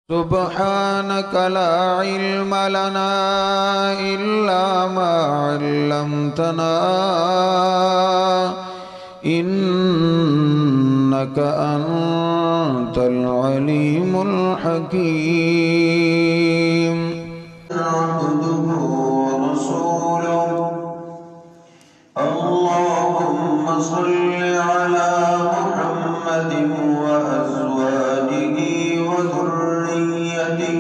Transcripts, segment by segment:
سبحانك لا علم لنا إلا ما علمتنا إنك أنت العليم الحكيم. عبده ورسوله اللهم صل على محمد وأزواجه وذريته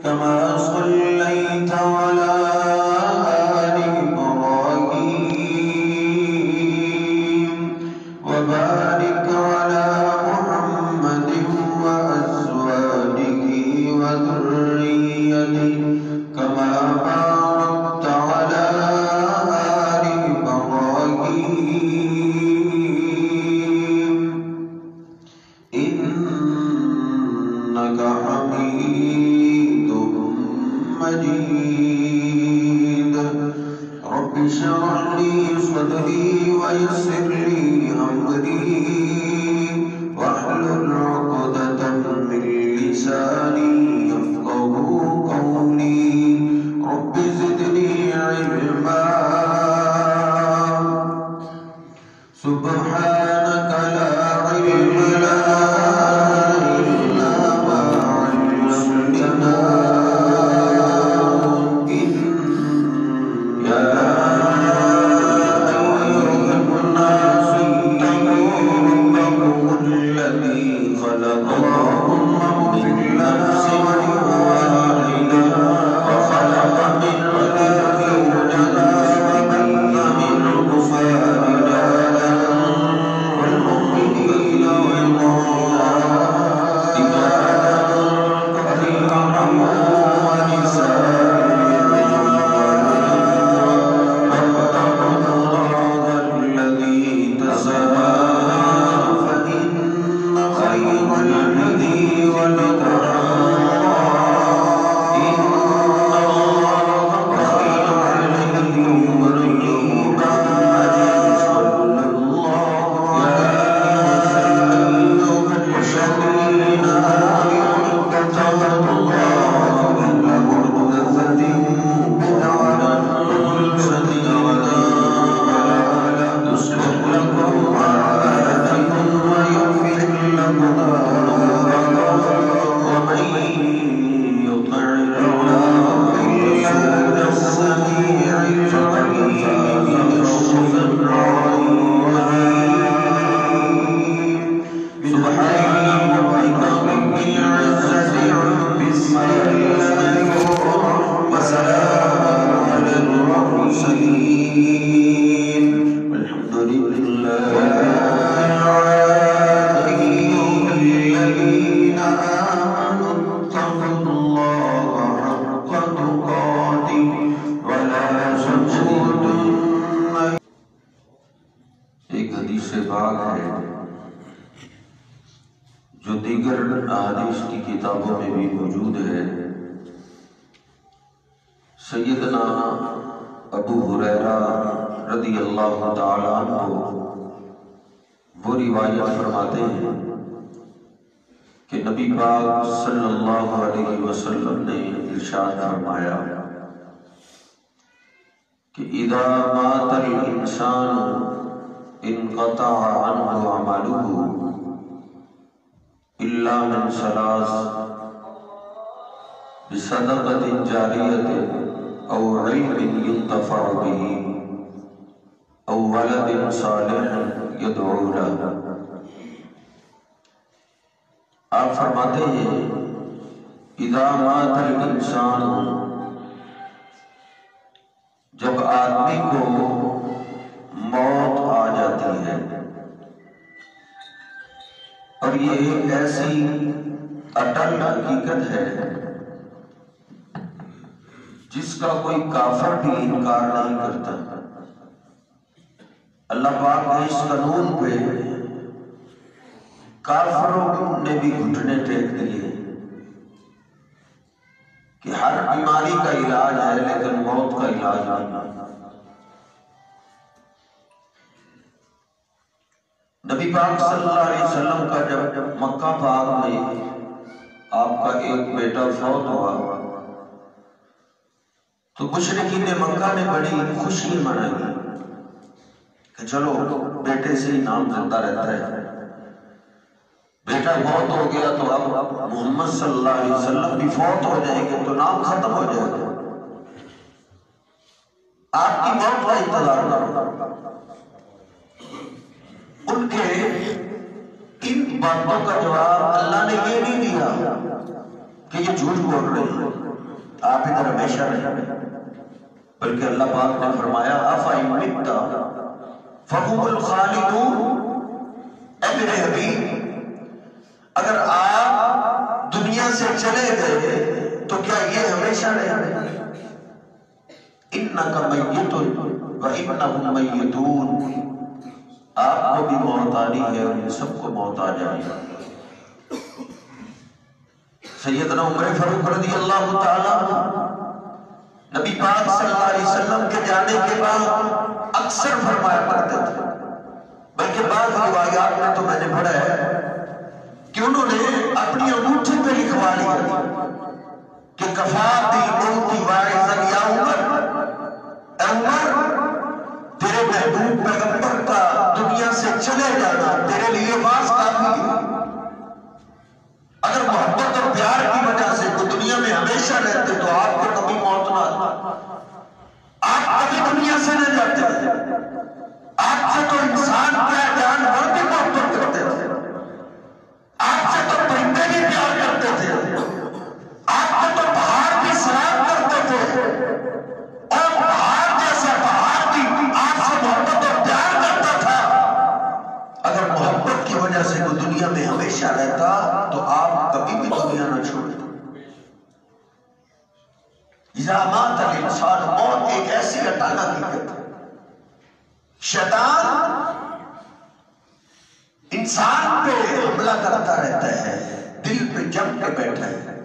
كما صليت على آل إبراهيم وبارك على محمد وأزواجه وذريته كما باركت على آل إبراهيم إنك حميد مجيد. رب اشرح لي صدري ويسر لي أمري واحلل عقدة من لساني يفقهوا قولي. رب زدني علما سبحانك لا علم لنا إلا ما علمتنا يا أيها الناس اتقوا ربكم الذي خلقكم من نفس واحدة وخلق منها زوجها وبث منهما رجالا والمؤمنين والمؤمنات رجالا ونساء واتقوا الله الذي تساءلون فإن خير الحديث إن الله خير عليه مريبا صلى الله الذين آمنوا اتقوا الله كل محدثة بدعة وكل بدعة يصلح لكم أعمالكم ويغفر لكم ذنوبكم ومن يطع الله ورسوله السميع العليم فوزا عظيما. سبحان ربك رب العزة عما يصفون وسلام على المرسلين والحمد لله أيها الذين آمنوا اتقوا الله حق تقاته ولا تموتن. ایک حدیث پاک ہے جو دیگر احادیث کی کتابوں میں بھی موجود ہے. سیدنا ابو ہریرہ رضی اللہ تعالی عنہ وہ روایت فرماتے ہیں کہ نبی پاک صلی اللہ علیہ وسلم نے ارشاد فرمایا کہ اذا مات الانسان انقطع عنه عمله إلا من ثلاث بصدقة جارية أو علم ينتفع به أو ولد صالح يدعو له. آپ فرماتے ہیں اذا مات الانسان جب آدمی کو موت آ جاتی ہے اور یہ ایک ایسی اٹل حقیقت ہے جس کا کوئی کافر بھی انکار نہیں کرتا. اللہ پاک نے اس قانون پہ کافروں نے بھی گھٹنے ٹیک دیے کہ ہر بیماری کا علاج ہے لیکن موت کا علاج نہیں. نبی پاک صلی اللہ علیہ وسلم کا جب مکہ پاک میں آپ کا ایک بیٹا فوت ہوا تو مشرکین مکہ نے بڑی خوشی منائی کہ چلو بیٹے سے ہی نام زندہ رہتا ہے، بیٹا فوت ہو گیا تو اب محمد صلی اللہ علیہ وسلم بھی فوت ہو جائیں گے تو نام ختم ہو جائے گا، آپ کی موت کا انتظار کرو۔ ان کے ان باتوں کا جواب اللہ نے یہ نہیں دیا کہ یہ جھوٹ بول رہے ہیں آپ ادھر ہمیشہ رہیں، بلکہ اللہ پاک نے فرمایا افإن مت فهم الخالدون، اے میرے حبیب اگر آپ دنیا سے چلے گئے تو کیا یہ ہمیشہ رہیں گے؟ انک میت وانہم میتون، آپ کو بھی موت آنی ہے اور سب کو موت آ جائے گی۔ سیدنا عمر فاروق رضی اللہ تعالیٰ نبی پاک صلی اللہ علیہ وسلم کے جانے کے بعد اکثر فرمایا کرتے تھے، بلکہ بعض روایات میں تو میں نے پڑھا ہے کہ انہوں نے اپنی انگوٹھی پہ لکھوا لیا کہ کفا بالموت واعظا یا عمر، اے عمر تیرے محبوب پیغمبر کا دنیا سے چلے جانا تیرے لیے واعظ کافی ہے۔ اگر محبت اور پیار کی وجہ سے وہ دنیا میں ہمیشہ رہتے تو آپ کو کبھی موت نہ آتی، آپ کبھی دنیا سے نہ جاتے، آپ سے تو انسان کیا جانور بھی محبت کرتے تھے، آپ سے تو پرندے بھی پیار کرتے تھے، آپ سے تو پہاڑ بھی سلام کرتے تھے، اور پہاڑ جیسا پہاڑ بھی آپ سے محبت اور پیار کرتا تھا۔ اگر محبت کی وجہ سے وہ دنیا میں ہمیشہ رہتا تو آپ کبھی بھی دنیا نہ چھوڑتے۔ اذا مات الانسان، موت ایک ایسی اٹل حقیقت ہے، شیطان انسان پہ حملہ کرتا رہتا ہے، دل پہ جم کے بیٹھا ہے،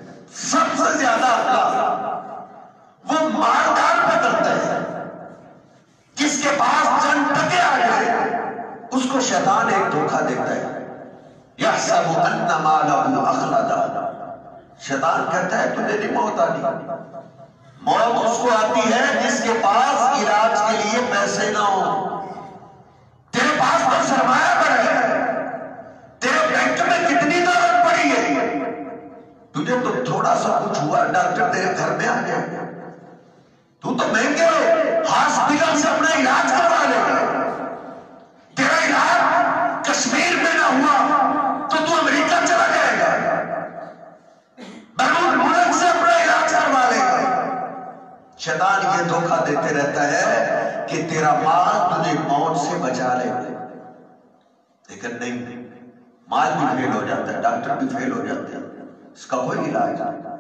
سب سے زیادہ حملہ وہ ماردار پہ کرتا ہے، جس کے پاس چند ٹکے آ جائے اس کو شیطان ایک دھوکہ دیتا ہے، یحسب ان مالہ اخلدہ، شیطان کہتا ہے تجھے نہیں موت آنی، موت اس کو آتی ہے جس کے پاس علاج کے لیے پیسے نہ ہوں، تیرے پاس تو سرمایہ بڑھ ہے، تیرے بینک میں کتنی دولت پڑی ہے، تجھے تو تھوڑا سا کچھ ہوا ڈاکٹر تیرے گھر میں آ گیا، تو مہنگے ہاسپٹل سے اپنا علاج کروا لے گا، تیرا علاج کشمیر میں نہ ہوا تو امریکہ چلا جائے گا، بیرون ملک سے اپنا علاج کروا لے گا۔ شیطان یہ دھوکہ دیتے رہتا ہے کہ تیرا مال تجھے موت سے بچا لے گا، لیکن نہیں، مال بھی فیل ہو جاتا ہے، ڈاکٹر بھی فیل ہو جاتے ہیں، اس کا کوئی علاج نہیں۔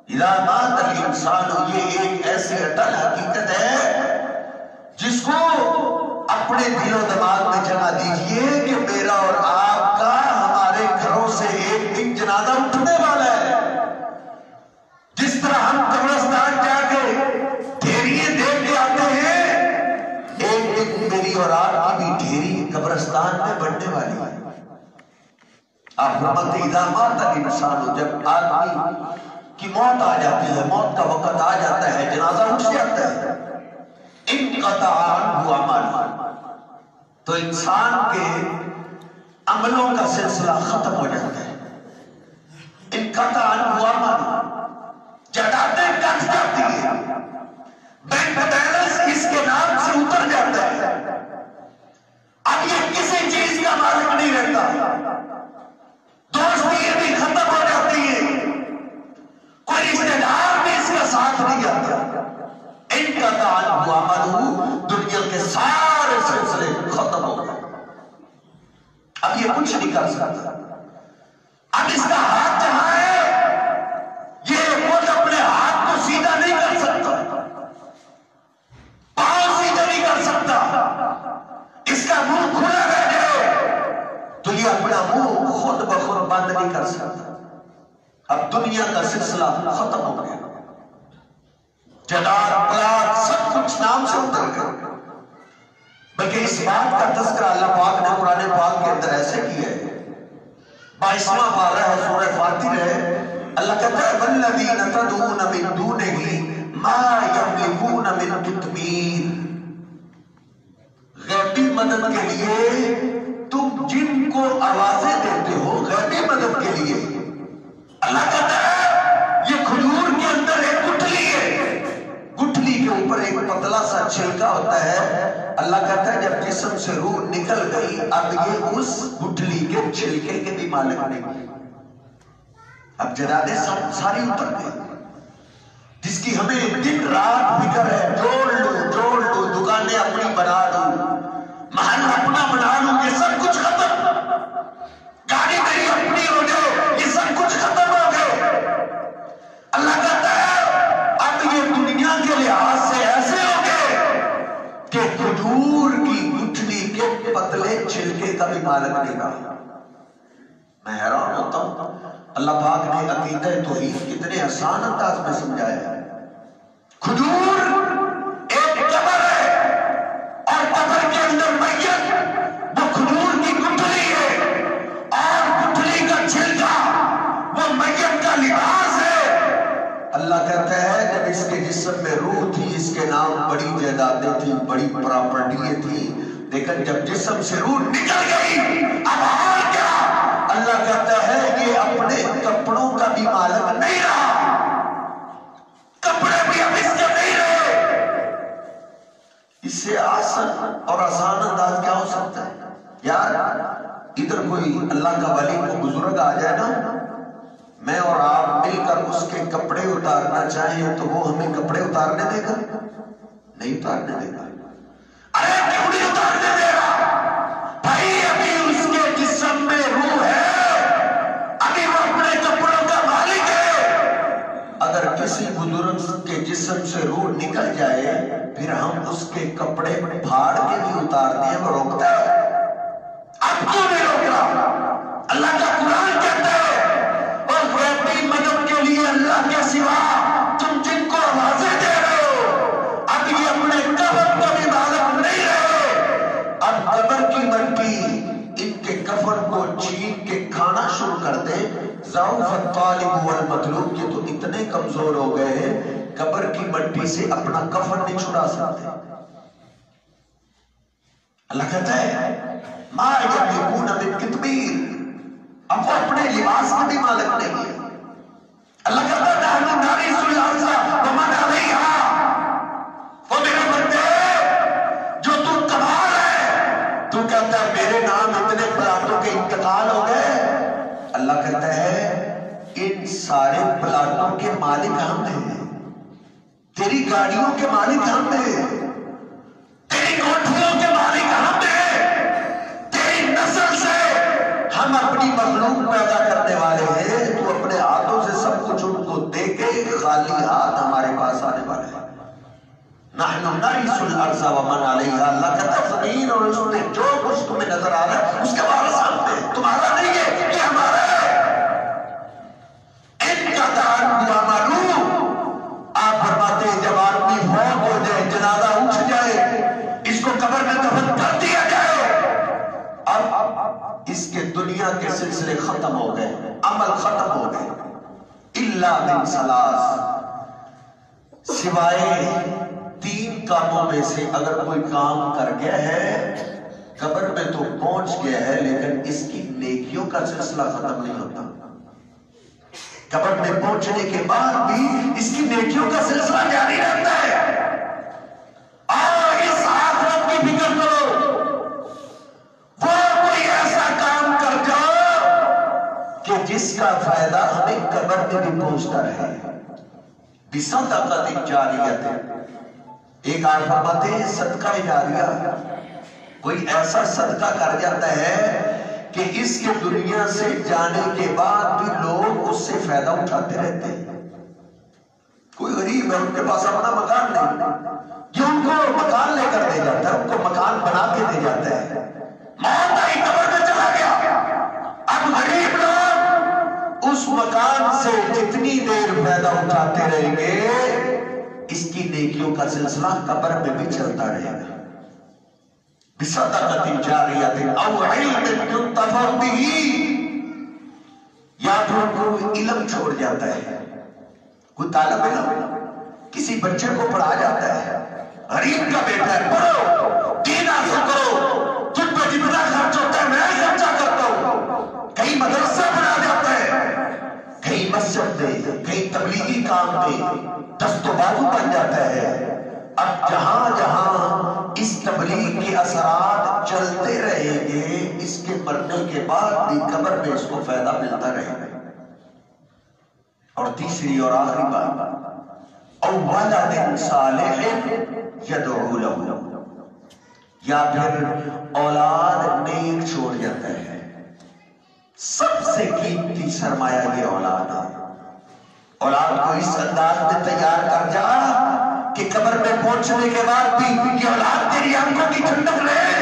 اذا مات الانسان، یہ ایک ایسی اٹل حقیقت ہے جس کو اپنے دل و دماغ میں جگہ دیجئے کہ میرا اور آپ کا ہمارے گھروں سے ایک دن جنازہ اٹھنے والا ہے، جس طرح ہم قبرستان جا کے ڈھیریے دیکھ کے آتے ہیں، ایک دن میری اور آپ کی بھی ڈھیری قبرستان میں بننے والی ہے۔ آپ فرماتے ہیں اذا مات الانسان، جب آدمی کی موت آ جاتی ہے، موت کا وقت آ جاتا ہے، جنازہ اٹھ جاتا ہے، انقطع عنہ عمل، تو انسان کے عملوں کا سلسلہ ختم ہو جاتا ہے۔ انقطع عنہ عمل، جائیدادیں کٹ جاتی ہیں، بینک بیلنس اس کے نام سے اتر جاتا ہے، اب یہ کسی چیز کا مالک نہیں رہتا، دوستیاں بھی ختم ہو جاتی ہیں، کوئی رشتہ دار بھی اس کا ساتھ نہیں آتا، انقطع عنہ عملہ، دنیا کے سارے سلسلے ختم ہو گئے، اب یہ کچھ نہیں کر سکتا، اب اس کا ہاتھ جہاں ہے یہ خود اپنے ہاتھ کو سیدھا نہیں کر سکتا، پاؤں سیدھا نہیں کر سکتا، اس کا منہ کھلا رہ جائے تو یہ اپنا منہ خود بخود بند نہیں کر سکتا۔ اب دنیا کا سلسلہ ختم ہو گیا، جدار پلاٹ سب کچھ نام سے اتر گئے، بلکہ اس بات کا تذکرہ اللہ پاک نے قرآن پاک کے اندر ایسے کیا ہے، 22واں پارہ ہے سورہ فاتر ہے، اللہ کہتا ہے والذین تدعون من دونہ ما یملکون من قطمیر، غیبی مدد کے لیے تم جن کو آوازیں دیتے ہو، غیبی مدد کے لیے، اللہ کہتا ہے یہ کھجور کے اندر ایک گٹھلی ہے، گٹھلی کے اوپر ایک پتلا سا چھلکا ہوتا ہے، اللہ کہتا ہے جب جسم سے روح نکل گئی اب یہ اس گٹھلی کے چھلکے کے بھی مالک نہیں، اب جرادے ساری اتر گئی، جس کی ہمیں دن رات فکر ہے، جوڑ لو دکانیں اپنی بنا لو، محل اپنا بنا لو، یہ سب کچھ ختم، گاڑی میری اپنی ہو جائے، یہ سب کچھ ختم ہو گئے۔ اللہ کہتا ہے اب یہ دنیا کے لحاظ سے ایسے ہو گئے کہ کھجور کی گٹھلی کے پتلے چھلکے کا بھی مالک نہیں رہا۔ میں حیران ہوتا ہوں اللہ پاک نے عقیدہ توحید کتنے آسان انداز میں سمجھایا ہے۔ کھجور ایک قبر ہے اور قبر کے اندر میت وہ کھجور کی گٹھلی ہے اور گٹھلی کا چھلکا وہ میت کا لباس ہے۔ اللہ کہتا ہے جب اس کے جسم میں روح تھی، اس کے نام بڑی جائیدادیں تھیں، بڑی پراپرٹیاں تھیں، لیکن جب جسم سے روح نکل گئی اب حال کیا؟ اللہ کہتا ہے یہ اپنے کپڑوں کا بھی مالک نہیں رہا، کپڑے بھی اب اس کے نہیں رہے۔ اس سے آسان اور آسان انداز کیا ہو سکتا ہے؟ یار ادھر کوئی اللہ کا ولی کو بزرگ آ جائے نا، میں اور آپ مل کر اس کے کپڑے اتارنا چاہیں تو وہ ہمیں کپڑے اتارنے دے گا؟ نہیں اتارنے دے گا۔ ارے کیوں نہیں اتارنے دے گا؟ بھائی ابھی اس کے جسم میں روح ہے، ابھی وہ اپنے کپڑوں کا مالک ہے۔ اگر کسی بزرگ کے جسم سے روح نکل جائے پھر ہم اس کے کپڑے پھاڑ کے بھی اتارتے ہیں، وہ روکتا ہے؟ اب کیوں نہیں روک رہا؟ اللہ کا قرآن کہتا ہے اور غیبی مدد کے لیے اللہ کے سوا تم جن کو آوازیں دے رہے ہو اب یہ اپنے قبر کا بھی مالک نہیں رہے۔ اب قبر کی مٹی ان کے کفن کو چھین کے کھانا شروع کر دے، ضعف الطالب والمطلوب، یہ تو اتنے کمزور ہو گئے ہیں قبر کی مٹی سے اپنا کفن نہیں چھڑا سکتے۔ اللہ کہتا ہے ما یملکون من قطمیر، اب وہ اپنے لباس کا بھی مالک نہیں ہے۔ اللہ کہتا ہے نحن نرث الارض ومن علیہا، وہ میرے بندے جو تو کما رہا ہے، تو کہتا ہے میرے نام اتنے پلاٹوں کے انتقال ہو گئے، اللہ کہتا ہے ان سارے پلاٹوں کے مالک ہم ہیں، تیری گاڑیوں کے مالک ہم ہیں، تیری کوٹھیوں کے مالک ہم ہیں، تیری نسل سے ہم اپنی مخلوق پیدا کرنے والے ہیں، تو اپنے ہاتھوں سے سب کچھ ان کو دے کے خالی ہاتھ ہمارے پاس آنے والے ہیں۔ نحن نرث الارض ومن علیہا، اللہ کہتا ہے زمین اور اس میں جو کچھ تمہیں نظر آ رہا ہے اس کے وارث ہم ہیں، تمہارا نہیں ہے، یہ ہمارا ہے۔ ان کا دان معلوم، آپ فرماتے ہیں جب آدمی فوت ہو جائے، جنازہ اٹھ جائے، اس کو قبر میں دفن کر دیا جائے، اب اس کے دنیا کے سلسلے ختم ہو گئے، عمل ختم ہو گئے، الا من ثلاث، سوائے 3 کاموں میں سے اگر کوئی کام کر گیا ہے، قبر میں تو پہنچ گیا ہے لیکن اس کی نیکیوں کا سلسلہ ختم نہیں ہوتا، قبر میں پہنچنے کے بعد بھی اس کی نیکیوں کا سلسلہ جاری رہتا ہے۔ اور اس آخرت کی فکر کرو، وہ کوئی ایسا کام کر جاؤ کہ جس کا فائدہ ہمیں قبر میں بھی پہنچتا رہے، بصدقۃ جاریہ، ایک آپ فرماتے ہیں صدقہ جاریہ، کوئی ایسا صدقہ کر جاتا ہے کہ اس کے دنیا سے جانے کے بعد بھی لوگ اس سے فائدہ اٹھاتے رہتے ہیں۔ کوئی غریب ہے، ان کے پاس اپنا مکان نہیں، جو ان کو مکان لے کر دے جاتا ہے، ان کو مکان بنا کے دے جاتا ہے، موت آئی قبر میں چلا گیا، اب غریب لوگ اس مکان سے جتنی دیر فائدہ اٹھاتے رہیں گے اس کی نیکیوں کا سلسلہ قبر میں بھی چلتا رہے گا۔ بصدقۃ جاریہ او علم ينتفع به، یا پھر کوئی علم چھوڑ جاتا ہے، کوئی طالب علم کسی بچے کو پڑھا جاتا ہے، غریب کا بیٹا ہے، پڑھو دین حاصل کرو، تم پہ جتنا خرچ ہوتا ہے میں خرچہ کرتا ہوں، کہیں مدرسہ بنا جاتا ہے، کہیں مسجد میں، کہیں تبلیغی کام میں دست و بازو بن جاتا ہے۔ اب جہاں جہاں اس تبلیغ کے اثرات چلتے رہیں گے، اس کے مرنے کے بعد بھی قبر میں اس کو فائدہ ملتا رہے گا۔ اور تیسری اور آخری بات، او ولد صالح یدعو لہ، یا پھر اولاد نیک چھوڑ جاتا ہے۔ سب سے قیمتی سرمایہ یہ اولاد ہے۔ اولاد کو اس انداز میں تیار کر جا کہ قبر میں پہنچنے کے بعد بھی یہ اولاد تیری آنکھوں کی ٹھنڈک رہے،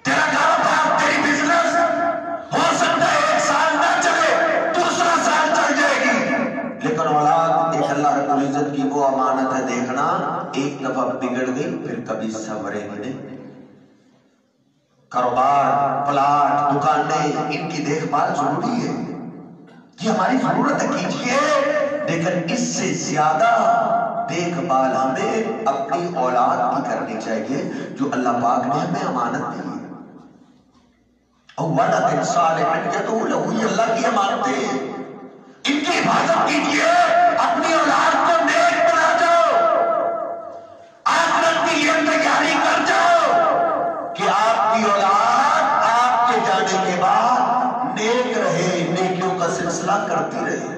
تیرا کاروبار، تیری بزنس ہو سکتا ہے 1 سال نہ چلے، دوسرا سال چل جائے گی، لیکن اولاد ایک اللہ رب العزت کی وہ امانت ہے، دیکھنا ایک دفعہ بگڑ گئی پھر کبھی سنورے گی نہیں۔ کاروبار، پلاٹ، دکانیں، ان کی دیکھ بھال ضروری ہے، یہ ہماری ضرورت ہے، کیجئے، لیکن اس سے زیادہ دیکھ بھال ہمیں اپنی اولاد کی کرنی چاہیے جو اللہ پاک نے ہمیں امانت دی ہے۔ او ولد صالح یدعو لہ، یہ اللہ کی امانتیں ہیں، ان کی حفاظت کیجئے، اپنی اولاد کو نیک بنا جاؤ، آخرت کی یہ تیاری کر جاؤ کہ آپ کی اولاد آپ کے جانے کے بعد نیک رہے، نیکیوں کا سلسلہ کرتی رہے۔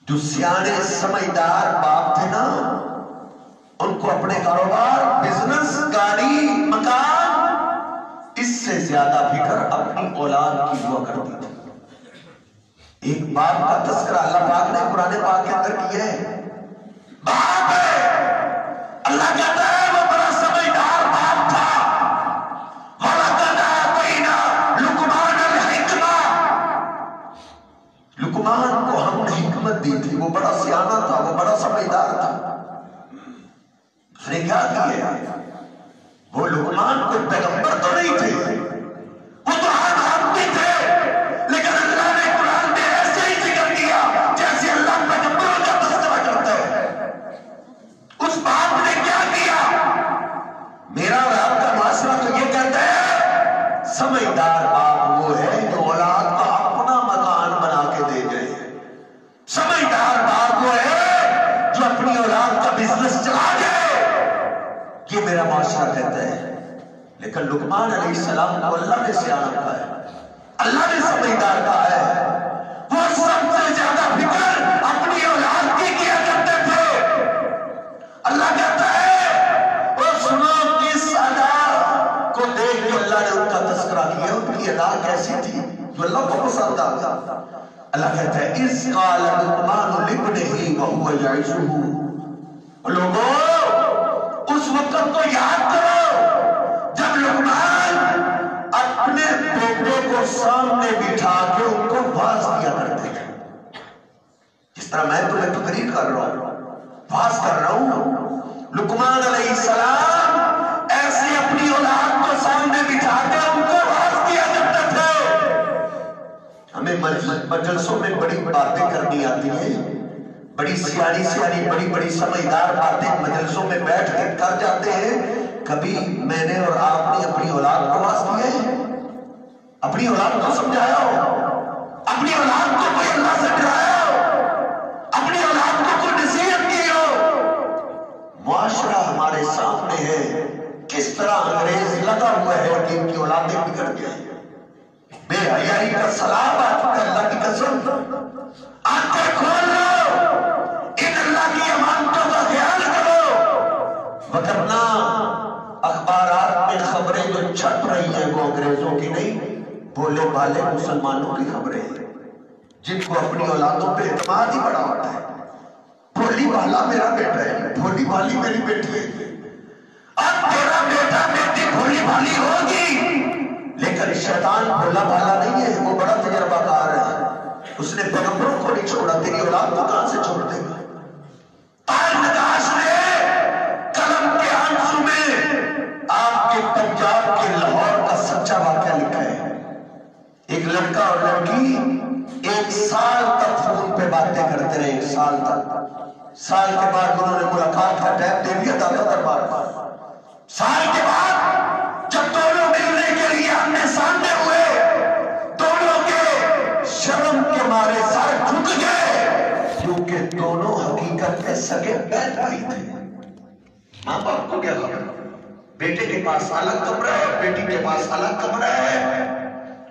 جو سیانے سمجھدار باپ تھے نا، ان کو اپنے کاروبار، بزنس، گاڑی، مکان، اس سے زیادہ فکر اپنی اولاد کی ہوا کرتی تھی۔ ایک باپ کا تذکرہ اللہ پاک نے قرآن پاک کے اندر کیا ہے، باپ ہے، اللہ کہتا ہے وہ بڑا سمجھدار باپ تھا، وَلَقَدْ آتَيْنَا لُقْمَانَ الْحِکْمَةَ، لقمان کو ہم نے حکمت دی تھی، وہ بڑا سیانہ تھا، وہ بڑا سمجھدار تھا۔ اس نے کیا کیا؟ وہ لقمان کوئی پیغمبر تو نہیں تھے، وہ تو عام آدمی تھے، لیکن اللہ نے قرآن میں ایسے ہی ذکر کیا جیسے اللہ پیغمبروں کا تذکرہ کرتا ہے۔ اس باپ نے کیا کیا؟ میرا اور آپ کا معاشرہ تو یہ کہتا ہے سمجھدار باپ وہ ہے جو اولاد کا اپنا مکان بنا کے دے گئے، سمجھدار باپ وہ ہے جو اپنی اولاد کا بزنس چلا جائے، یہ میرا معاشرہ کہتا ہے۔ لیکن لقمان علیہ السلام کو اللہ نے سیاح کہا ہے، اللہ نے سمجھدار کہا ہے، وہ سب سے زیادہ فکر اپنی اولاد کی کیا کرتے تھے۔ اللہ کہتا ہے وہ سنو کس ادا کو دیکھ کے اللہ نے ان کا تذکرہ کیا، ان کی ادا کیسی تھی جو اللہ کو پسند آتا۔ اللہ کہتا ہے اِذْ قَالَ لُقْمَانُ لِابْنِهِ وَهُوَ يَعِظُهُ، لوگوں اس وقت کو یاد کرو جب لقمان اپنے بیٹے کو سامنے بٹھا کے ان کو واز کیا کرتے تھے، جس طرح میں تمہیں تقریر کر رہا ہوں، واز کر رہا ہوں، لقمان علیہ السلام ایسے اپنی اولاد کو سامنے بٹھا کے ان کو واز کیا کرتے تھے۔ ہمیں مجلسوں میں بڑی باتیں کرنی آتی ہیں، بڑی سیانی سیانی بڑی بڑی سمجھدار باتیں مجلسوں میں بیٹھ کر کر جاتے ہیں۔ کبھی میں نے اور آپ نے اپنی اولاد کو واز کیا ہے؟ اپنی اولاد کو سمجھایا ہو؟ اپنی اولاد کو کوئی اللہ سے ڈرایا ہو؟ اپنی اولاد کو کوئی نصیحت کی ہو؟ معاشرہ ہمارے سامنے ہے، کس طرح انگریز لگا ہوا ہے کہ ان کی اولادیں بگڑ گئی، بے حیائی کا سلام آ چکا ہے۔ اللہ کی قسم آنکھیں کھول لو، ان اللہ کی امانتوں کا خیال کرو، وگرنہ اخبارات میں خبریں جو چھپ رہی ہیں وہ انگریزوں کی نہیں، بولے بالے مسلمانوں کی خبریں ہیں، جن کو اپنی اولادوں پہ اعتماد ہی بڑا ہوتا ہے۔ بھولی بھالا میرا بیٹا ہے، بھولی بھالی میری بیٹی ہے، اب تیرا بیٹا بیٹی بھولی بھالی ہوگی، لیکن شیطان بھولا بھالا نہیں ہے، وہ بڑا تجربہ کار ہے، اس نے پیغمبروں کو نہیں چھوڑا، تیری اولاد کو کہاں سے چھوڑ دے گا؟ تاج نگاش نے قلم کے آنسو میں آپ کے پنجاب کے لاہور کا سچا واقعہ لکھا ہے۔ اور لڑکی 1 سال تک فون پہ باتیں کرتے رہے، 1 سال تک. سال کے بعد انہوں نے ملاقات کا ٹائم دے دیا دادا دربار پر. سال کے بعد جب دونوں ملنے کے لیے آمنے سامنے ہوئے، دونوں کے شرم کے مارے سر جھک گئے، کیونکہ دونوں حقیقت میں سگے بہن بھائی تھے. ماں باپ کو کیا خبر؟ بیٹے کے پاس الگ کمرہ ہے، بیٹی کے پاس الگ کمرہ ہے،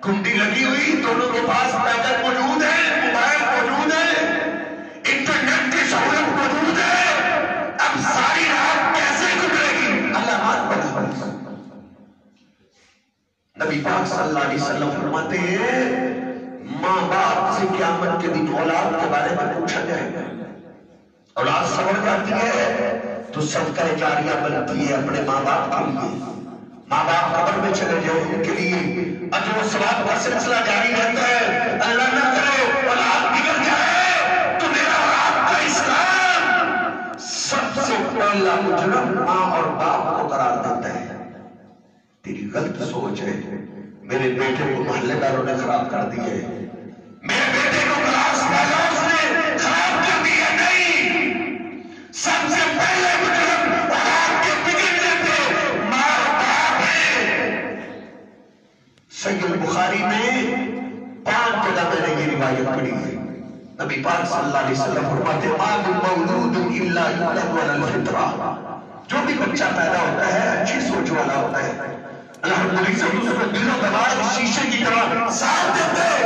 کنڈی لگی ہوئی، دونوں کے پاس پیدل موجود ہے، موبائل موجود ہے، انٹرنیٹ کی سہولت موجود ہے. اب ساری رات کیسے گزرے گی؟ اللہ مان بنا. نبی پاک صلی اللہ علیہ وسلم فرماتے ہیں ماں باپ سے قیامت کے دن اولاد کے بارے میں پوچھا جائے گا. اولاد سمجھ جاتی ہے تو صدقہ جاریہ بنتی ہے اپنے ماں باپ کے لیے. ماں باپ قبر میں چلے جائے ان کے لیے اجر و ثواب کا سلسلہ جاری رہتا ہے. اللہ نہ کرے اولاد بگڑ جائے تو میرا اور آپ کا اسلام سب سے پہلا مجرم ماں اور باپ کو قرار دیتا ہے. تیری غلط سوچ ہے، میرے بیٹے کو محلے داروں نے خراب کر دیا ہے، میرے بیٹے کو کلاس فیلوز نے خراب کر دیا. نہیں، سب سے پہلے مجرم اولاد کے بگڑنے پہ ماں باپ ہے. صحیح البخاری میں 5 جگہ میں نے یہ روایت پڑھی ہے. نبی پاک صلی اللہ علیہ وسلم فرماتے ہیں ما من مولود الا یولد علی الفطرہ. جو بھی بچہ پیدا ہوتا ہے اچھی سوچ والا ہوتا ہے. اللہ العزت اس کو دل و دماغ شیشے کی طرح صاف دیتا ہے،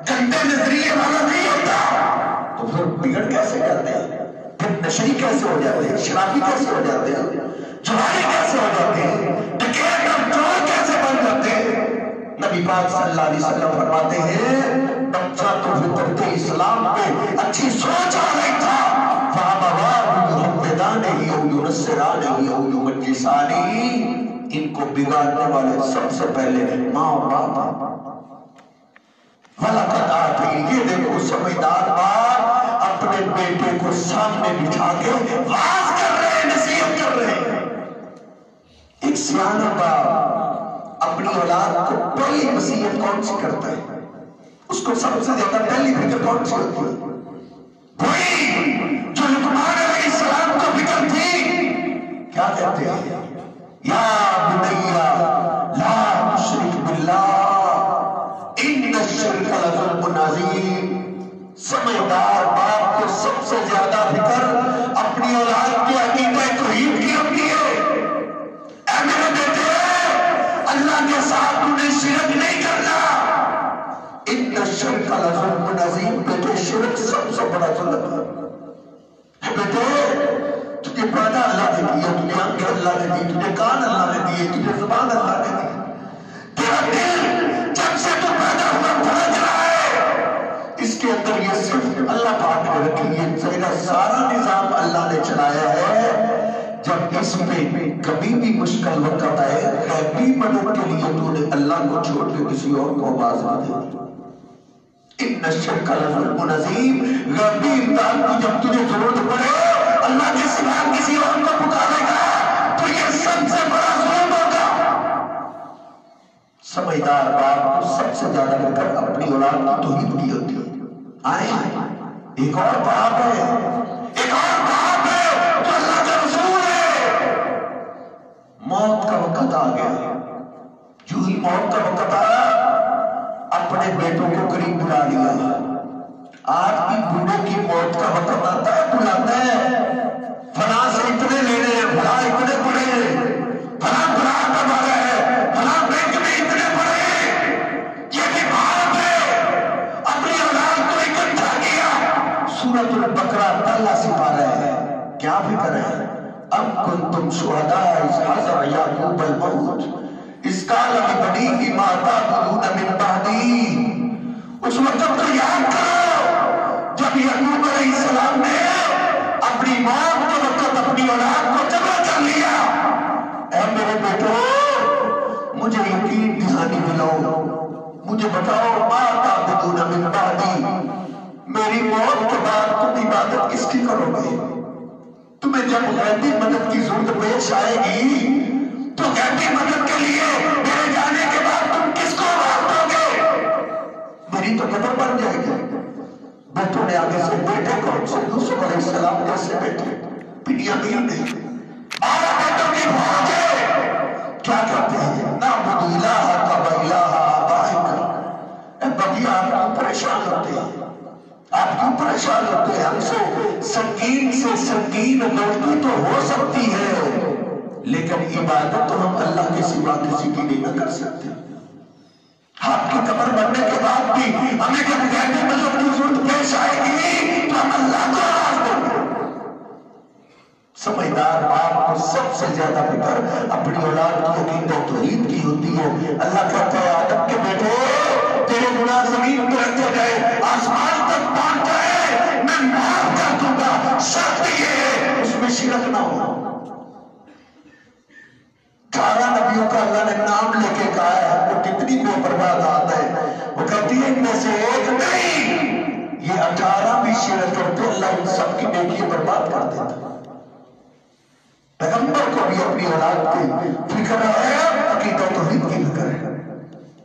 گندے نظریے والا نہیں ہوتا. تو پھر بگڑ کیسے جاتے ہیں؟ پھر نشئی کیسے ہو جاتے ہیں؟ شرابی کیسے ہو جاتے ہیں؟ جواری کیسے ہو جاتے ہیں؟ ڈکیت اور چور کیسے بن جاتے ہیں؟ نبی پاک صلی اللہ علیہ وسلم فرماتے ہیں بچہ تو فطرت اسلام پہ اچھی سوچ آ رہی تھا. فَأَبَوَاهُ يُحَوِّدَانِهِ أَوْ يُنَصِّرَانِهِ أَوْ يُمَجِّسَانِهِ. ان کو بگاڑنے والے سب سے پہلے ماں اور باپ. وَلَقَدْ آتَيْنَا، یہ دیکھو سمجھدار باپ اپنے بیٹے کو سامنے بٹھا کے واز کر رہے ہیں، نصیحت کر رہے ہیں. ایک سیانا باپ اپنی اولاد کو پہلی نصیحت کون سی کرتا ہے؟ اس کو سب سے زیادہ پہلی فکر کون سی ہوتی ہے؟ وہی جو لقمان علیہ السلام کو فکر تھی. کیا کہتے ہیں؟ یا بنیا لا تشرک باللہ ان الشرک لظلم عظیم. سمجھدار باپ کو سب سے زیادہ فکر اپنی اولاد کے عقیدہ توحید کی ہوتی ہے. اے میرے بیٹے، اللہ کے ساتھ تمہیں شرک نہیں کرنا. ان الشرک لظلم عظیم. بیٹے شرک سب سے بڑا ظلم ہے. بیٹے تجھے پیدا اللہ نے دیا، تجھے آنکھیں اللہ نے دی، تجھے کان اللہ نے دیے، تجھے زبان اللہ نے دی. تیرا دل جب سے تو پیدا ہوا دھڑک رہا ہے، اس کے اندر یہ صرف اللہ پاک نے رکھی. یہ تیرا سارا نظام اللہ نے چلایا ہے. جب اس پہ کبھی بھی مشکل وقت آئے، غیبی مدد کے لیے تو نے اللہ کو چھوڑ کے کسی اور کو آواز نہ دے. ان الشرک لظلم عظیم. غیبی امداد کی جب تجھے ضرورت پڑے اللہ کے سوا کسی اور کو پکارے گا تو یہ سب سے بڑا ظلم ہوگا. سمجھدار باپ کو سب سے زیادہ فکر اپنی اولاد کی توحید کی ہوتی ہے. آئے ایک اور باپ ہے، ایک اور باپ ہے تو اللہ کا رسول ہے. موت کا وقت آ گیا. جو ہی موت کا وقت آیا اپنے بیٹوں کو قریب بلا لیا. آج بھی بوڑھے کی موت کا وقت آتا ہے بلاتے ہیں فلاں سے اتنے لینے ہیں، فلاں اتنے پڑے ہیں، فلاں فلاں کما رہے ہیں، فلاں بینک میں اتنے پڑے ہیں. یہ بھی باپ ہے اپنی اولاد کو اکٹھا کیا. سورۃ البقرہ پہلا سپارہ ہے. کیا فکر ہے؟ ام کنتم شہداء اذ حضر یعقوب الموت اذ قال لبنیہ ما تعبدون من بعدی. اس وقت تو یاد کرو جب یعقوب علیہ السلام نے اپنی موت کے وقت اپنی اولاد کو جمع کر لیا. اے میرے بیٹو، مجھے یقین دہانی دلاؤ، مجھے بتاؤ ما تعبدون من بعدی. میری موت کے بعد تم عبادت کس کی کرو گے؟ تمہیں جب غیبی مدد کی ضرورت پیش آئے گی تو غیبی مدد کے لیے میرے جانے کے بعد تم کس کو آواز دو گے؟ تیری تو قبر بن جائے گی. بیٹوں نے آگے سے بیٹے کون سے؟ یوسف علیہ السلام جیسے بیٹے، بنیامین نہیں. آیا بیٹوں کی فوج ہے، کیا کرتے ہیں؟ نعبد الہک و الہ آبائک. اے بغیا آپ کیوں پریشان ہوتے ہیں؟ آپ کیوں پریشان ہوتے ہیں؟ ہم سے سنگین غلطی تو ہو سکتی ہے، لیکن عبادت تو ہم اللہ کے سوا کسی کی نہیں نہ کر سکتے. آپ کی قبر بننے کے بعد بھی ہمیں جب قیامت میں جب کی ضرورت پیش آئے گی تو ہم اللہ کو آواز دیں گے. سمجھدار باپ کو سب سے زیادہ فکر اپنی اولاد کی عقیدہ و توحید کی ہوتی ہے. اللہ کہتا ہے آدم کے بیٹے تیرے گناہ زمین پہ رکھے گئے، آسمان تک پہنچ گئے، میں معاف کر دوں گا، شرط یہ ہے اس میں شرک نہ ہو. 18 نبیوں کا اللہ نے نام لے کے کہا ہے، وہ کتنی بے پرواہ ذات ہے. وہ کہتی ہے ان میں سے ایک نہیں، یہ 18 بھی شرک کرتے اللہ ان سب کی نیکی برباد کر دیتا. پیغمبر کو بھی اپنی اولاد کی فکر ہے، عقیدہ توحید کی فکر ہے.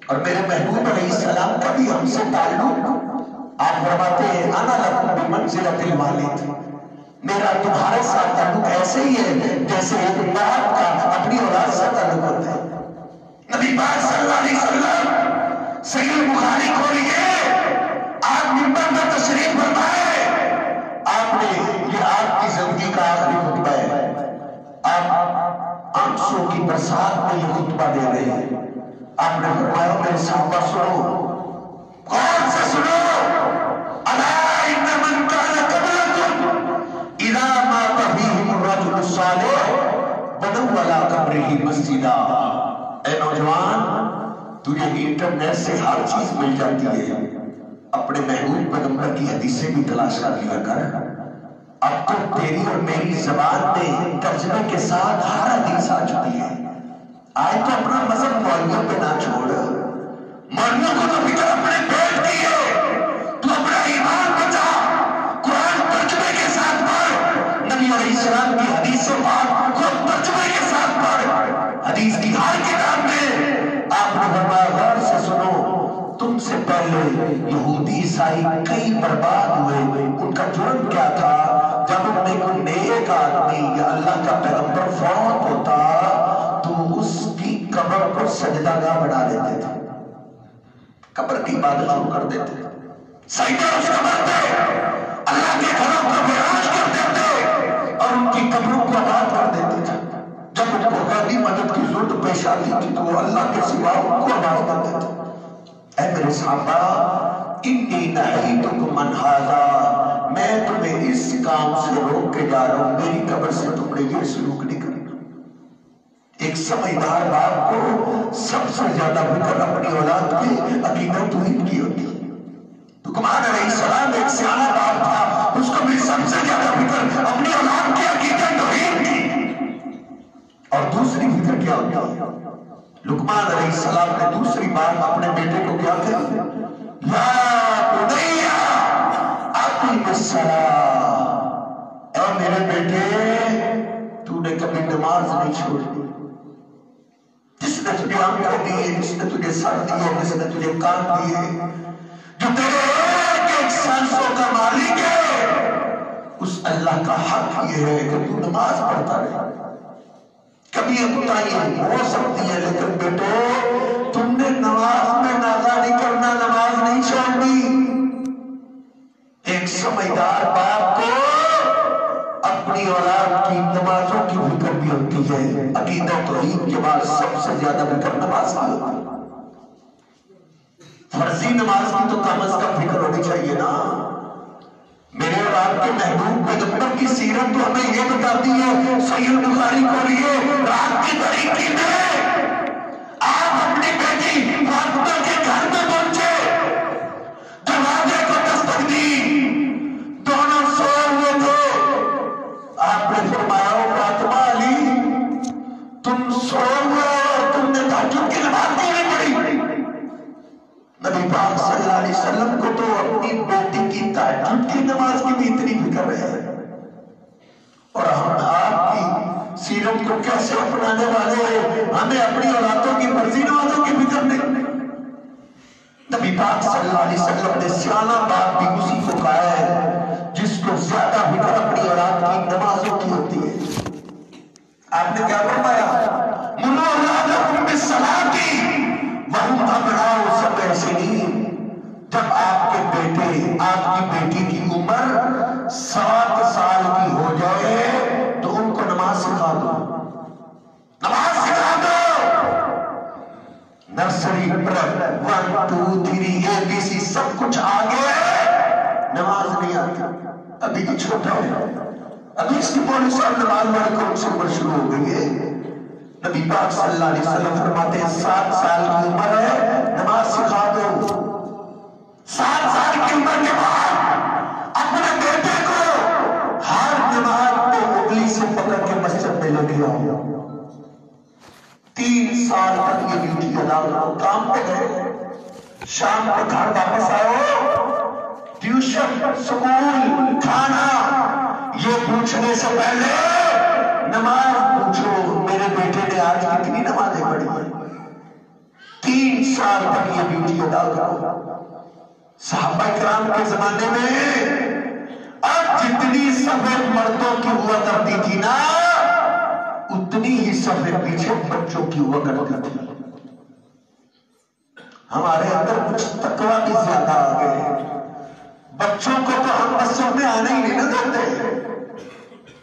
اور میرے محبوب علیہ السلام کا بھی ہم سے تعلق، آپ فرماتے ہیں انا لکم بمنزلۃ الوالد، میرا تمہارے ساتھ تعلق ایسے ہی ہے جیسے ایک باپ کا اپنی اولاد سے تعلق ہوتا ہے. نبی پاک صلی اللہ علیہ وسلم صحیح بخاری کھولیے، آپ منبر پر تشریف فرمائے، آپ نے یہ آپ کی زندگی کا آخری خطبہ ہے، آپ آنسوں کی برسات میں یہ خطبہ دے رہے ہیں. آپ نے فرمایا میرے صحابہ سنو، کون سے سنو، الا ان من کان قبلکم اذا مات فیہم الرجل الصالح بنوا علی قبرہ مسجدا. اے نوجوان، تجھے انٹرنیٹ سے ہر چیز مل جاتی ہے، اپنے محبوب پیغمبر کی حدیثیں بھی تلاش کر لیا کر. اب تو تیری اور میری زبان میں ترجمے کے ساتھ ہر حدیث آ چکی ہے. آج تو اپنا مذہب مولویوں پہ نہ چھوڑ، مولویوں کو تو فکر اپنے پیٹ کی ہے، تو اپنا ایمان بچا، قرآن ترجمے کے ساتھ پڑھ، نبی علیہ السلام کی حدیث سے پڑھ، خود ترجمے کے ساتھ پڑھ. حدیث کی ہر کتاب میں آپ نے فرمایا غور سے سنو، تم سے پہلے یہودی عیسائی کئی برباد ہوئے. ان کا جرم کیا تھا؟ جب ان میں کوئی نیک آدمی یا اللہ کا پیغمبر فوت ہوتا تو اس کی قبر کو سجدہ گاہ بنا دیتے تھے، قبر کی عبادت شروع کر دیتے تھے، سجدہ اس قبر پہ اللہ کے گھروں کو ویراج کر دیتے اور ان کی قبروں کو آباد کر دیتے تھے. جب ان کو غیبی مدد کی ضرورت پیش آتی تھی تو وہ اللہ کے سوا ان کو آباد کر دیتے. اے میرے صحابہ، انی نہیتکم عن ھذا، میں تمہیں اس کام سے روک کے جا رہا ہوں، میری قبر سے تم نے یہ سلوک نہیں کرنا. ایک سمجھدار باپ کو سب سے زیادہ فکر اپنی اولاد کی عقیدہ توحید کی ہوتی ہے. لقمان علیہ السلام ایک سیاح باپ تھا، اس کو بھی سب سے زیادہ فکر اپنی اولاد کی عقیدہ توحید کی. اور دوسری فکر کیا ہوتی ہے؟ لقمان علیہ السلام نے دوسری بات اپنے بیٹے کو کیا کہی؟ یا بنی اقم الصلاۃ، اے میرے بیٹے تو نے کبھی نماز نہیں چھوڑی. جس نے تجھے آنکھیں دی، جس نے تجھے سر دیے، جس نے تجھے کان دیے، جو تیرے ایک ایک سانسوں کا مالک ہے، اس اللہ کا حق یہ ہے کہ تو نماز پڑھتا رہے. کبھی اکتائی ہو سکتی ہے لیکن بیٹو تم نے نماز میں نازا نہیں کرنا، نماز نہیں چھوڑنی. ایک سمجھدار باپ کو اپنی اولاد کی نمازوں کی فکر بھی ہوتی ہے. عقیدہ توحید کے بعد سب سے زیادہ فکر نماز کی ہوتی ہے. فرضی نماز کی تو کم از کم فکر ہونی چاہیے نا. میرے اور آپ کے محبوب پیغمبر کی سیرت تو ہمیں یہ بتاتی ہے، صحیح بخاری کھولیے، رات کی تاریکی میں آپ اپنی بیٹی فاطمہ کے گھر میں پہنچے، دروازے کو دستک دی، دونوں سوئے ہوئے تھے. آپ نے فرمایا فاطمہ علی تم سوئے ہوئے اور تم نے تہجد کی نماز کیوں نہیں پڑھی؟ نبی پاک صلی اللہ علیہ وسلم کو تو اپنی بیٹی کی تہجد کی نماز کی بھی اتنی فکر ہے، اور ہم آپ کی سیرت کو کیسے اپنانے والے ہیں؟ ہمیں اپنی اولادوں کی فرضی نمازوں کی فکر نہیں. نبی پاک صلی اللہ علیہ وسلم نے سیانہ باپ بھی اسی کو کہا ہے جس کو زیادہ فکر اپنی اولاد کی نمازوں کی ہوتی ہے. آپ نے کیا فرمایا؟ منو اولادکم بالصلاۃ وہم ابناء سبع سنین. جب آپ کے بیٹے آپ کی بیٹی کی عمر 7 سال کی ہو جائے تو ان کو نماز سکھا دو. نماز سکھا دو. نرسری پر 1 2 3 ABC سب کچھ آگے، نماز نہیں آتی. ابھی تو چھوٹا ہے، ابھی اس کی پولیس صاحب نماز والے کو سے عمر شروع ہو گئی ہے. نبی پاک صلی اللہ علیہ وسلم فرماتے ہیں 7 سال کی عمر ہے، نماز سکھا دو. 7 سال کی عمر کے بعد اپنے بیٹے کو ہر نماز کو انگلی سے پکڑ کے مسجد میں لے کے آؤ. 3 سال تک یہ ڈیوٹی ادا کرو. کام پہ گئے، شام کو گھر واپس آؤ، ٹیوشن، سکول، کھانا، یہ پوچھنے سے پہلے نماز پوچھو میرے بیٹے نے آج کتنی نمازیں پڑھی ہیں. 3 سال تک یہ ڈیوٹی ادا کرو. صحابہ کرام کے زمانے میں اب جتنی صفحے مردوں کی ہوا کرتی تھی نا، اتنی ہی صفحے پیچھے بچوں کی ہوا کرتی تھی. ہمارے اندر کچھ تقویٰ بھی زیادہ آ گئے. بچوں کو تو ہم مسجد میں آنے ہی نہیں دیتے.